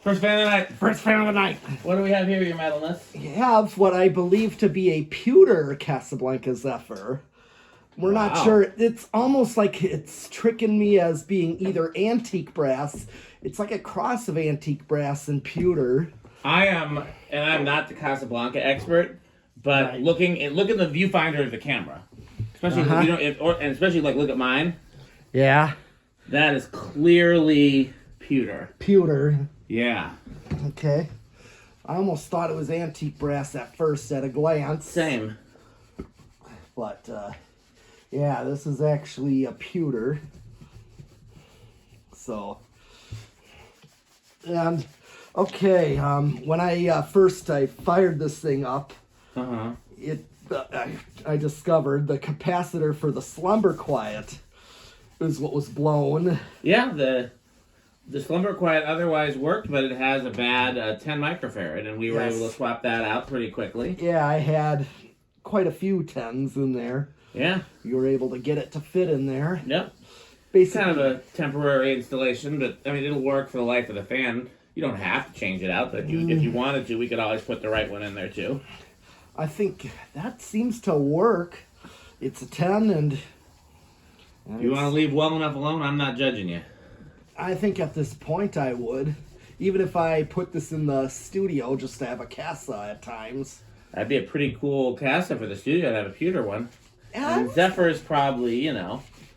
First fan of the night. First fan of the night. What do we have here, your metalness? You have what I believe to be a pewter Casablanca Zephyr. We're not sure. It's almost like it's tricking me as being either antique brass. It's like a cross of antique brass and pewter. I'm not the Casablanca expert, but look at the viewfinder of the camera, especially and especially like look at mine. Yeah. That is clearly pewter. Pewter. Yeah. Okay. I almost thought it was antique brass at first at a glance. Same. But, yeah, this is actually a pewter. So, and, okay, when I fired this thing up, I discovered the capacitor for the Slumber Quiet is what was blown. Yeah, the Slumber Quiet otherwise worked, but it has a bad 10 microfarad, and we were able to swap that out pretty quickly. Yeah, I had quite a few 10s in there. Yeah. You were able to get it to fit in there. Yep. Basically, Kind of a temporary installation, but I mean, it'll work for the life of the fan. You don't have to change it out, but if you wanted to, we could always put the right one in there too. I think that seems to work. It's a 10, and if you want to leave well enough alone, I'm not judging you. I think at this point I would. Even if I put this in the studio just to have a Casa at times. That'd be a pretty cool Casa for the studio to have a pewter one. And Zephyr is probably,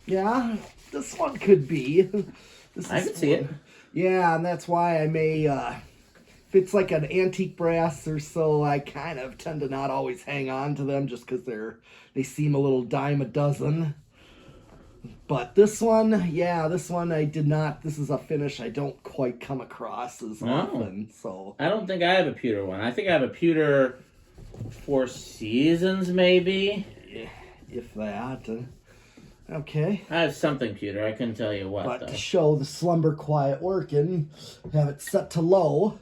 Yeah, this one could be. I could see it. Yeah, and that's why I may, if it's like an antique brass or so, I kind of tend to not always hang on to them just because they seem a little dime a dozen. But this one I did not. This is a finish I don't quite come across as often. So I don't think I have a pewter one. I think I have a pewter Four Seasons, maybe. If that. Okay. I have something pewter. I couldn't tell you what. But though. to show the Slumber Quiet working, have it set to low.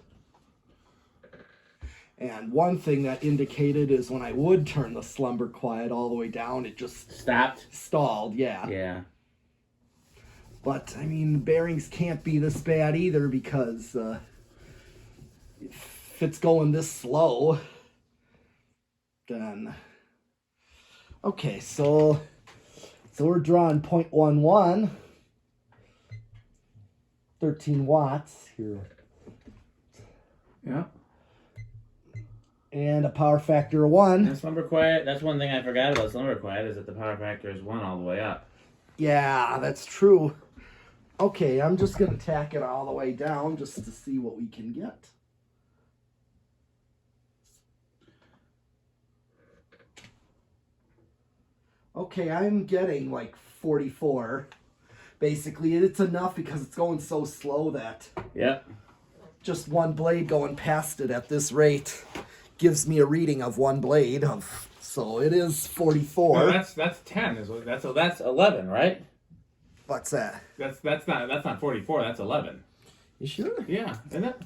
And one thing that indicated is when I would turn the Slumber Quiet all the way down, it just stalled. Yeah. Yeah. But, I mean, bearings can't be this bad either because if it's going this slow, then... Okay, so we're drawing 0.11, 13 watts here. Yeah. And a power factor of 1. And Slumber Quiet, that's one thing I forgot about Slumber Quiet, is that the power factor is 1 all the way up. Yeah, that's true. Okay, I'm just going to tack it all the way down just to see what we can get. Okay, I'm getting like 44. Basically, it's enough because it's going so slow that just one blade going past it at this rate gives me a reading of one blade of, so it is 44. Well, that's 10 that's 11, right? What's that? That's not 44, that's 11. You sure? Yeah, isn't it?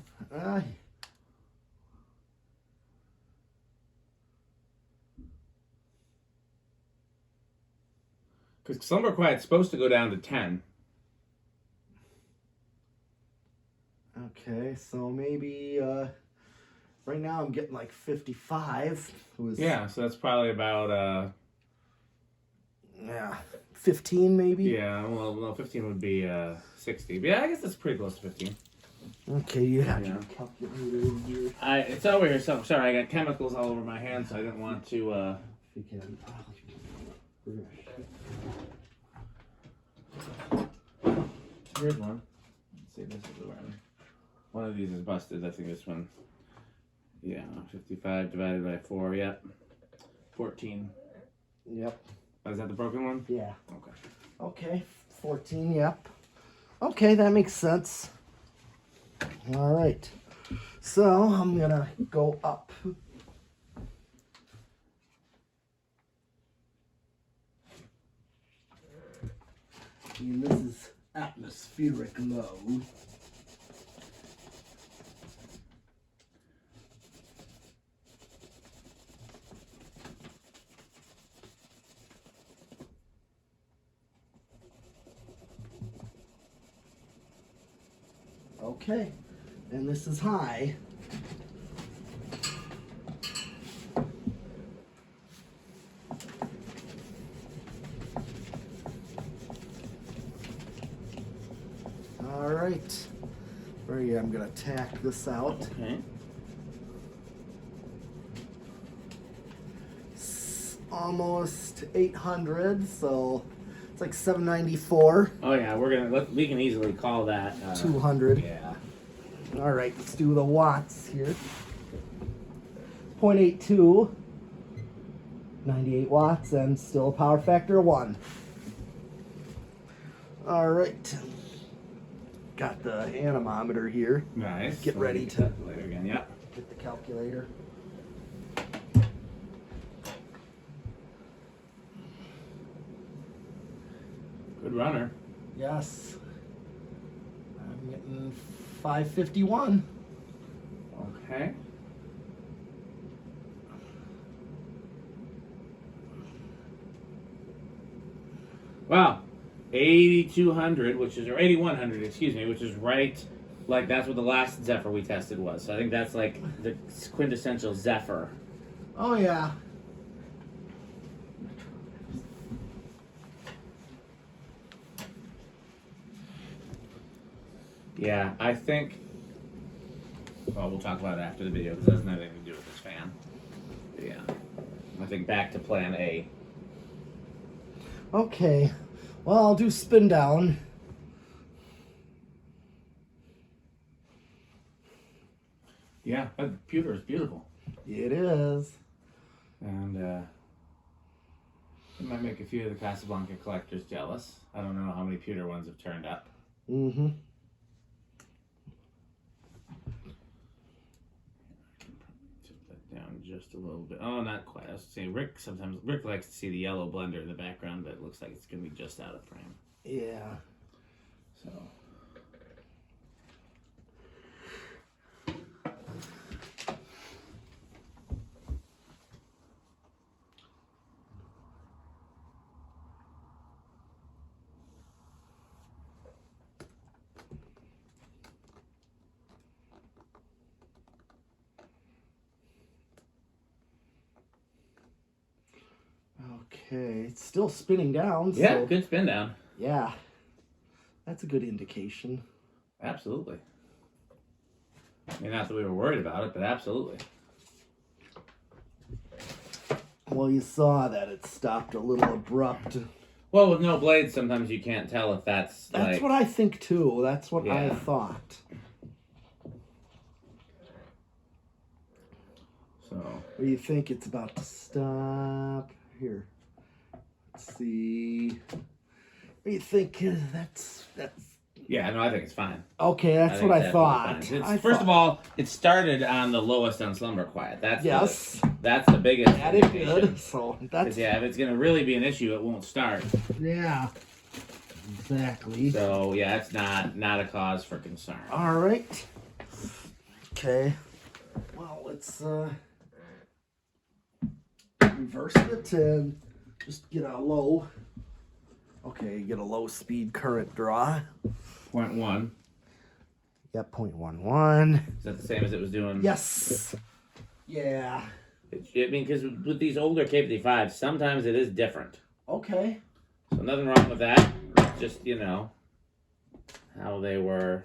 Because Slumber Quiet's supposed to go down to 10. Okay, so maybe right now I'm getting like 55. Yeah, so that's probably about 15 maybe. Yeah, well, no, 15 would be 60. But yeah, I guess that's pretty close to 15. Okay, you have your calculator over here. It's over here. So sorry, I got chemicals all over my hands, so I didn't want to. Here's one. Let's see, this is the one. One of these is busted. I think this one. Yeah, 55 divided by 4. Yep. 14. Yep. Oh, is that the broken one? Yeah. Okay. Okay, 14. Yep. Okay, that makes sense. All right. So I'm gonna go up. And this is atmospheric low. Okay, and this is high. All right. I'm going to tack this out. Okay. It's almost 800, so it's like 794. Oh yeah, we can easily call that 200. Yeah. All right, let's do the watts here. 0.82, 98 watts, and still a power factor of 1. All right. Got the anemometer here. Nice. Get So ready we to calculator again. Yep. get the calculator. Good runner. Yes. I'm getting 551. Okay. Wow. 8,200, or 8,100, excuse me, which is right, like that's what the last Zephyr we tested was. So I think that's like the quintessential Zephyr. Oh, yeah. Yeah, I think. Well, we'll talk about it after the video because it doesn't have anything to do with this fan. But yeah, I think back to plan A. Okay. Well, I'll do spin down. Yeah, but Pewter is beautiful. It is. And it might make a few of the Casablanca collectors jealous. I don't know how many Pewter ones have turned up. Mm-hmm. Tip that down just a little bit. Oh, not quite. I was saying Rick likes to see the yellow blender in the background, but it looks like it's going to be just out of frame. Yeah. So. Okay, it's still spinning down. Yeah, so, good spin down. yeah, that's a good indication. Absolutely. I mean, not that we were worried about it, but absolutely. Well, you saw that it stopped a little abrupt. Well, with no blades, sometimes you can't tell if that's That's like... what I think too. That's what I Yeah. thought. So, What do you think it's about to stop? Here. Let's see. What do you think? That's yeah, no, I think it's fine. okay. That's think what I it's thought. absolutely fine. I First thought- of all, it started on the lowest on Slumber Quiet. That's yes, that's the biggest that it indication. did. So 'Cause, that's yeah, if it's gonna really be an issue, it won't start. yeah, exactly. So yeah, it's not a cause for concern. All right. Okay. Well, let's reverse it and just get a low. Okay, get a low speed current draw. 0.1. Yep, 0.11. Is that the same as it was doing? Yes. Yeah. I mean, because with these older K55s, sometimes it is different. Okay. So nothing wrong with that. It's just, how they were.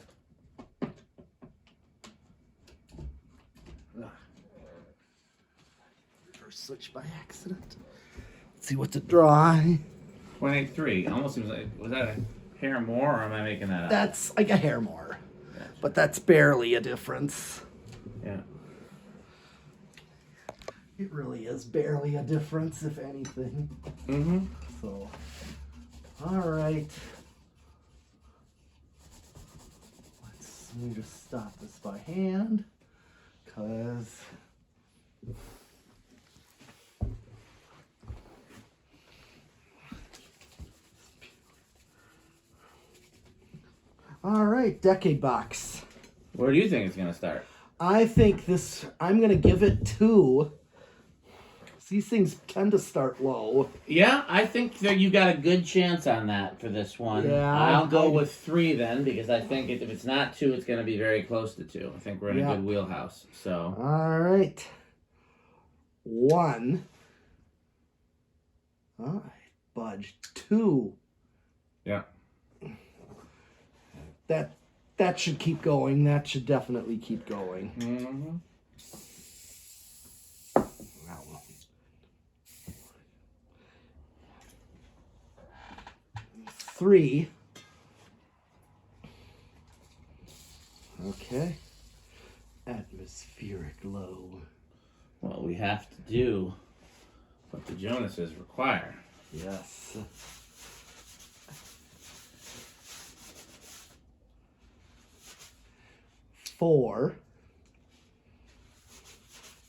Reverse switch by accident. Let's see what to draw. 0.83. Almost seems like, was that a hair more, or am I making that up? That's like a hair more. Gotcha. But that's barely a difference. Yeah. It really is barely a difference, if anything. Mm-hmm. So, all right. Let me just stop this by hand, cause all right, decade box. Where do you think it's gonna start? I think this. I'm gonna give it to These things tend to start low. Yeah, I think that you got a good chance on that for this one. Yeah, I'll go with 3 then, because I think if it's not 2, it's going to be very close to 2. I think we're in a good wheelhouse. So. All right. 1. All right, budge. 2. Yeah. That should keep going. That should definitely keep going. Mm-hmm. 3. Okay. Atmospheric low. Well, we have to do what the Jonases require. Yes. 4.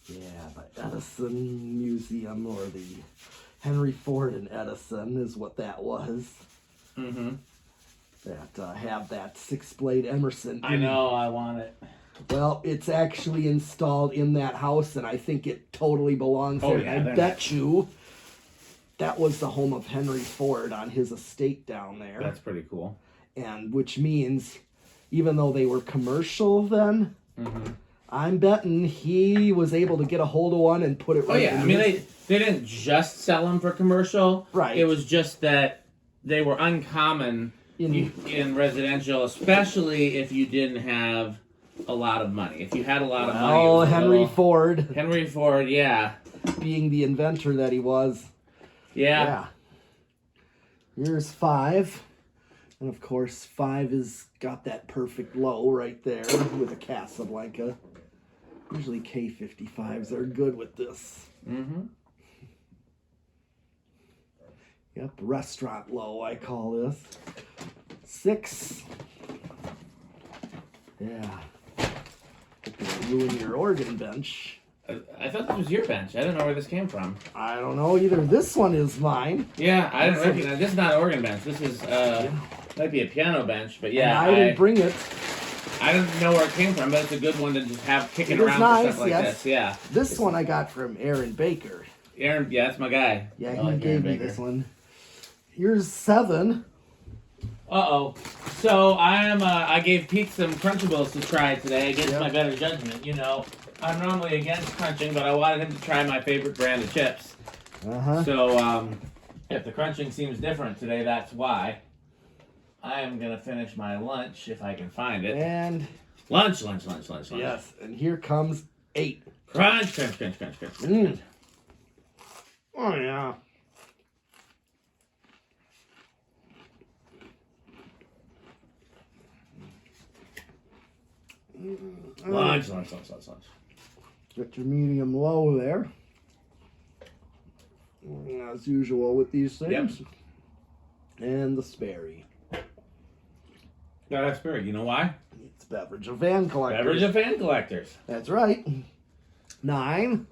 Yeah, by Edison Museum, or the Henry Ford and Edison is what that was. Mm-hmm. That have that 6-blade Emerson. I know, I want it. Well, it's actually installed in that house, and I think it totally belongs there. Yeah, I bet you that was the home of Henry Ford on his estate down there. That's pretty cool. And which means, even though they were commercial then, I'm betting he was able to get a hold of one and put it right in. I mean, they didn't just sell them for commercial. Right. It was just that they were uncommon in residential, especially if you didn't have a lot of money. If you had a lot of money. Oh, Henry Ford. Henry Ford, yeah. Being the inventor that he was. Yeah. Here's 5. And of course, 5 has got that perfect low right there with a Casablanca. Usually K55s are good with this. Mm-hmm. Yep, restaurant low, I call this. 6. Yeah. Hope you ruin your organ bench. I thought this was your bench. I don't know where this came from. I don't know either. This one is mine. Yeah, I didn't recognize. This is not an organ bench. This is might be a piano bench, but yeah, And I didn't bring it. I don't know where it came from, but it's a good one to just have kicking It is around nice, for stuff like yes. this. Yeah. This one I got from Aaron Baker. Aaron, yeah, that's my guy. Yeah, I he like gave Aaron me Baker. this one. Here's 7. Uh-oh. So I gave Pete some Crunchables to try today against Yep. my better judgment. You know, I'm normally against crunching, but I wanted him to try my favorite brand of chips. Uh-huh. So if the crunching seems different today, that's why. I am going to finish my lunch if I can find it. And Lunch. yes, and here comes 8. Crunch. Mm. Oh, yeah. Lunch. Get your medium low there. As usual with these things. Yep. And the Sperry. Yeah, that's very. You know why? It's beverage of van collectors. Beverage of fan collectors. That's right. 9.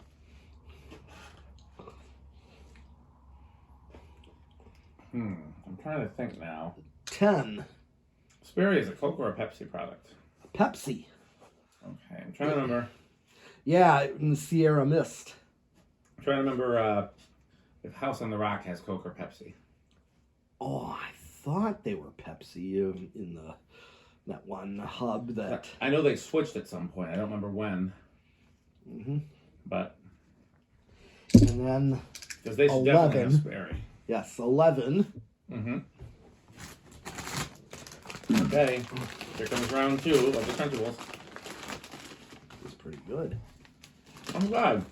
I'm trying to think now. 10. Sperry is a Coke or a Pepsi product? Pepsi. Okay, I'm trying to remember. Yeah, in the Sierra Mist. I'm trying to remember if House on the Rock has Coke or Pepsi. Oh, I thought they were Pepsi in that one hub that. I know they switched at some point. I don't remember when. But And then because they should definitely have 11. Sperry. Yes, 11. Okay, here comes round 2 of the Crunchables. It's pretty good. I'm glad.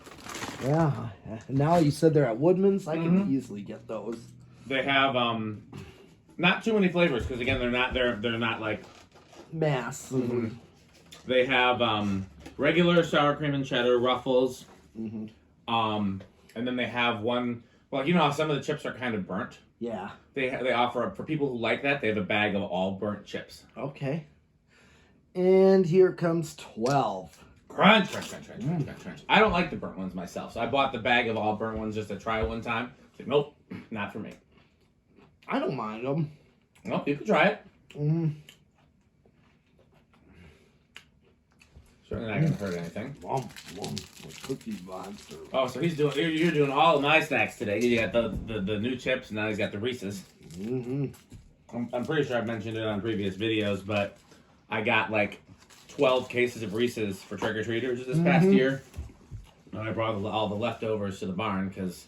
Yeah. Now you said they're at Woodman's. I can easily get those. They have not too many flavors because again they're not like Mass. they have regular sour cream and cheddar, Ruffles, and then they have one. Well, you know how some of the chips are kind of burnt. Yeah. They offer for people who like that. They have a bag of all burnt chips. Okay. And here comes 12. Crunch. I don't like the burnt ones myself, so I bought the bag of all burnt ones just to try it one time. Like, nope, not for me. I don't mind them. Well, you can try it. Certainly not going to hurt anything. Mom, cookie monster. Oh, so you're doing all of my snacks today. You got the new chips, and now he's got the Reese's. Mm-hmm. I'm pretty sure I've mentioned it on previous videos, but I got like 12 cases of Reese's for trick-or-treaters this past year. And I brought all the leftovers to the barn because...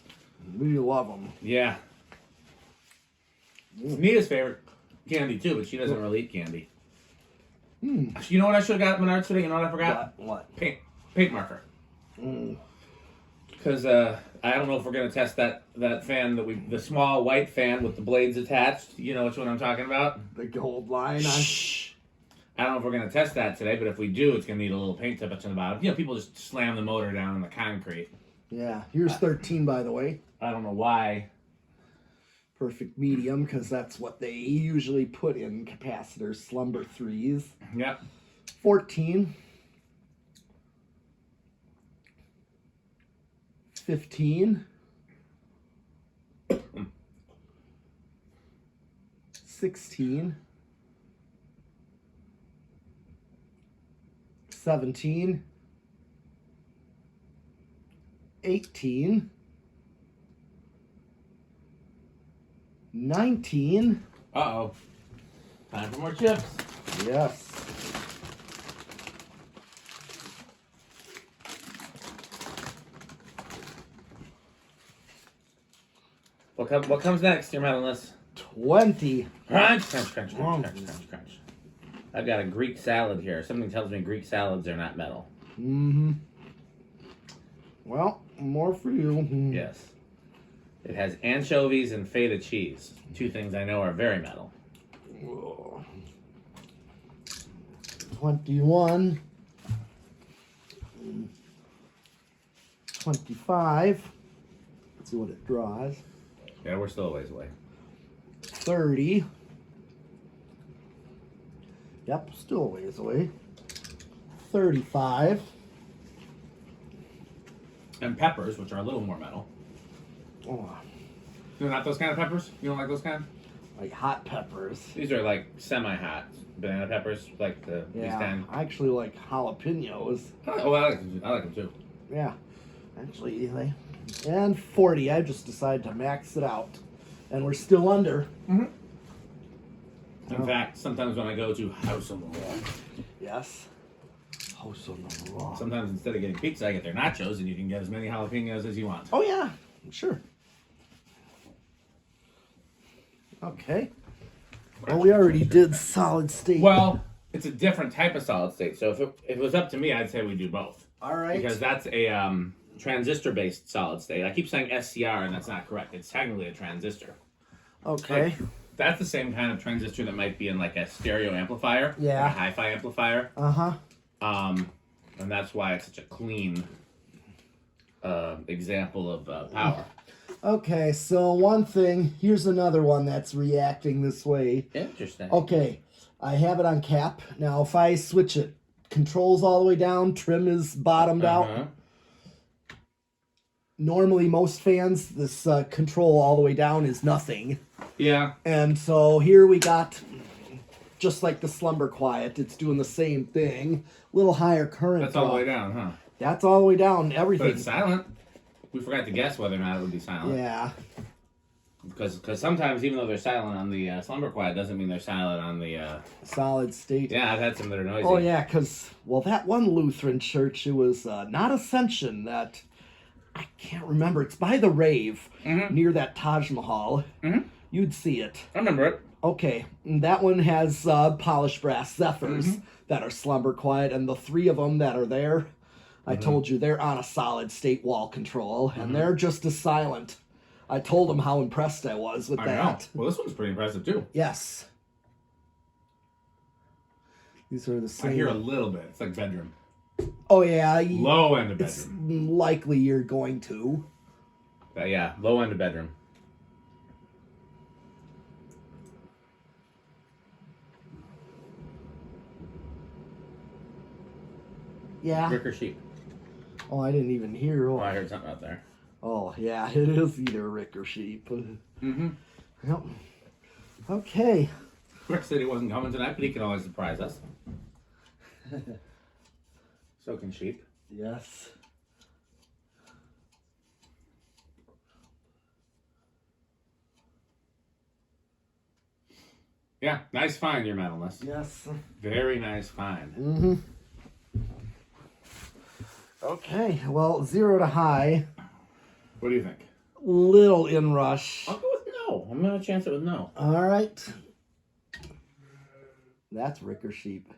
We love them. Yeah. It's Nita's favorite candy too, but she doesn't really eat candy. You know what I should have got at Menards today? You know what I forgot? What? Paint marker. Because I don't know if we're gonna test that fan the small white fan with the blades attached. You know which one I'm talking about? The gold line on. Shh. I don't know if we're gonna test that today, but if we do, it's gonna need a little paint touch on the bottom. You know, people just slam the motor down in the concrete. Yeah. Here's 13, by the way. I don't know why. Perfect medium, because that's what they usually put in capacitors, slumber 3s. Yep. 14. 15. 16. 17. 18. 19. Uh-oh. Time for more chips. Yes. What comes next, your medalist? 20. Crunch, crunch, crunch, crunch, crunch, crunch, crunch. I've got a Greek salad here. Something tells me Greek salads are not metal. Mm-hmm. Well, more for you. Yes. It has anchovies and feta cheese. Two things I know are very metal. 21. 25. Let's see what it draws. Yeah, we're still a ways away. 30. Yep, still a ways away. 35. And peppers, which are a little more metal. Oh, You're not those kind of peppers? You don't like those kind? like hot peppers. These are like semi-hot banana peppers, like these Yeah, kind. I actually like jalapenos. Oh, I like them too. Yeah, actually, and 40. I just decided to max it out, and we're still under. In fact, sometimes when I go to House on the Wall, Yes. House on the Wall. sometimes instead of getting pizza, I get their nachos, and you can get as many jalapenos as you want. Oh yeah, sure. Okay. Well, we already did solid state. Well, it's a different type of solid state. So if it was up to me, I'd say we do both. All right. Because that's a transistor-based solid state. I keep saying SCR, and that's not correct. It's technically a transistor. Okay. Like, that's the same kind of transistor that might be in like a stereo amplifier, Yeah. like a hi-fi amplifier. Uh-huh. And that's why it's such a clean example of power. Okay, so one thing, here's another one that's reacting this way. Interesting. Okay, I have it on cap. Now, if I switch it, controls all the way down, trim is bottomed out. Normally, most fans, this control all the way down is nothing. Yeah. And so here we got, just like the Slumber Quiet, it's doing the same thing. A little higher current. That's all the way down, huh? That's all the way down, everything. But it's silent. We forgot to guess whether or not it would be silent. Yeah. Because sometimes, even though they're silent on the Slumber Quiet, doesn't mean they're silent on the... Solid state. Yeah, I've had some that are noisy. Oh, yeah, because, well, that one Lutheran church, it was not Ascension, that, I can't remember. It's by the Rave, near that Taj Mahal. You'd see it. I remember it. Okay, and that one has polished brass Zephyrs that are Slumber Quiet, and the three of them that are there, I told you, they're on a solid state wall control, and they're just as silent. I told them how impressed I was with I that. know. Well, this one's pretty impressive, too. Yes. These are the same. I hear a little bit. It's like bedroom. Oh, yeah. Low end of It's bedroom. likely you're going to. Yeah, low end of bedroom. Yeah. Brick or sheep? Oh, I didn't even hear. Oh, I heard something out there. Oh, yeah, it is either Rick or Sheep. Mm-hmm. Yep. Okay. Rick said he wasn't coming tonight, but he can always surprise us. So can sheep. Yes. Yeah, nice find, your metalness. Yes. Very nice find. Mm-hmm. Okay, well, 0 to high. What do you think? Little inrush. I'll go with no. I'm going to chance it with no. All right. That's Ricker sheep.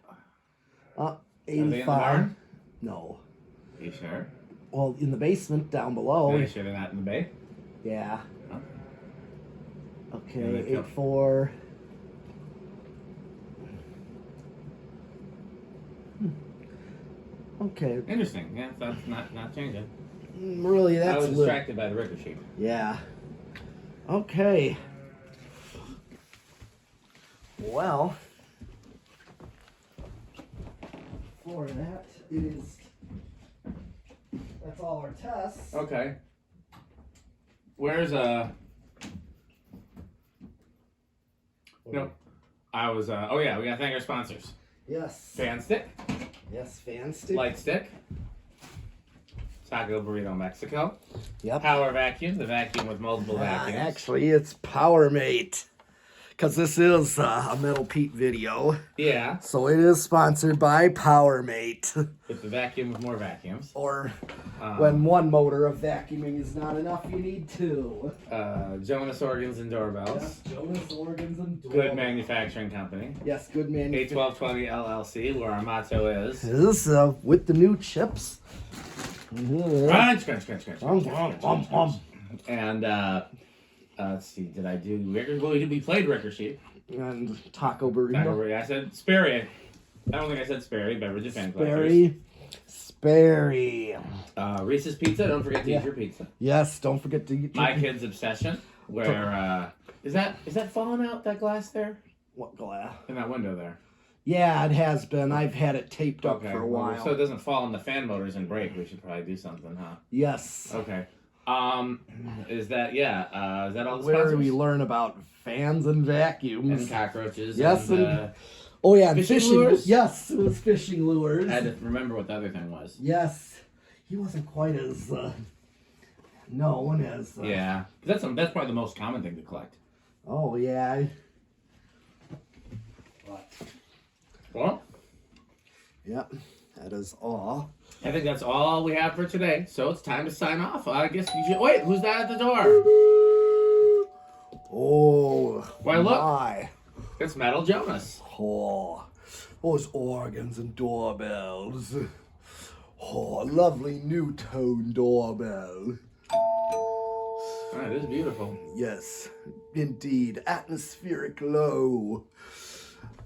85. Are they in the barn? No. Are you sure? Well, in the basement down below. Are you sure they're not in the bay? Yeah. Oh. Okay, Yeah, 84. Okay. Interesting. Yeah, that's not changing. Really, that's I was distracted by the Ricker sheep. Yeah. Okay. Well, for that, that's all our tests. Okay. Where's No. I was oh yeah, we gotta thank our sponsors. Yes. Fan stick, Yes, fan stick. light stick, Taco Burrito Mexico, Yep. Power Vacuum, the vacuum with multiple vacuums. Actually, it's Power Mate. Because this is a Metal Pete video. Yeah, So it is sponsored by Power Mate. with the vacuum with more vacuums. Or when one motor of vacuuming is not enough, you need two. Jonas Organs and Doorbells. Yes, Jonas Organs and Good Doorbells. manufacturing company. Yes, good manufacturing. A1220 LLC, where our motto is This with the new chips. Mhm. crunch, crunch, crunch, crunch, Um, crunch, um, crunch, um, crunch. And let's see, did I do Ricker? Well, we played Ricker sheep. And Taco Taco Burrito. Burrito. I said Sperry. I don't think I said Sperry. Beverage of fan collectors. Sperry. Reese's Pizza. Don't forget to eat your pizza. Yes, don't forget to eat My Kid's Obsession. Where is that falling out, that glass there What glass? in that window there? Yeah, it has been. I've had it taped up Okay. for a while. So it doesn't fall in the fan motors and break. We should probably do something, huh? Yes. Okay. Is that is that all the Where sponsors? we learn about fans and vacuums. And cockroaches. Yes, and oh yeah, and fishing fishing lures? Yes, it was fishing lures. I had to remember what the other thing was. Yes, he wasn't quite as known as. Yeah, that's probably the most common thing to collect. Oh yeah. Well, Yep, that is all. I think that's all we have for today. So it's time to sign off. I guess you should wait. Who's that at the door? Oh, Why, look. my. It's Metal Jonas. Oh, those organs and doorbells. Oh, lovely new tone doorbell. Oh, it is beautiful. Yes, indeed. Atmospheric glow.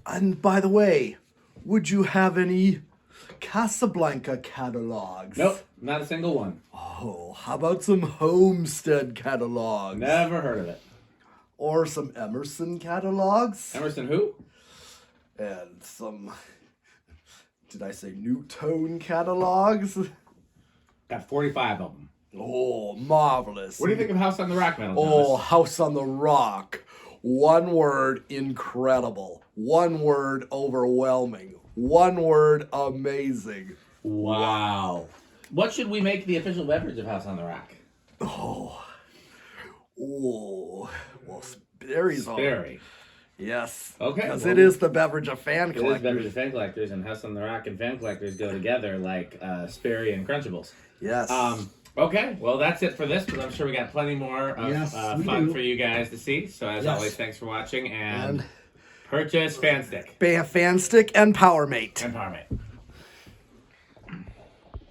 And by the way, would you have any Casablanca catalogs? Nope, not a single one. Oh, how about some Homestead catalogs? Never heard of it. Or some Emerson catalogs? Emerson who? And some, did I say new tone catalogs? Got 45 of them. Oh, marvelous. What do you think of House on the Rock, Metal Oh, Jonas? House on the Rock. One word, incredible. One word, overwhelming. One word, amazing. Wow. What should we make the official beverage of House on the Rock? Oh, well, Sperry's on. Sperry. Yes. Okay, Because well, it is the beverage of fan It is collectors. beverage of fan collectors, and House on the Rock and fan collectors go together like Sperry and Crunchables. Yes. Okay, well that's it for this, but I'm sure we got plenty more of Yes, we fun do. for you guys to see. So as Yes. always, thanks for watching, and And purchase Fan Stick Fan Stick and Power Mate. and Power Mate.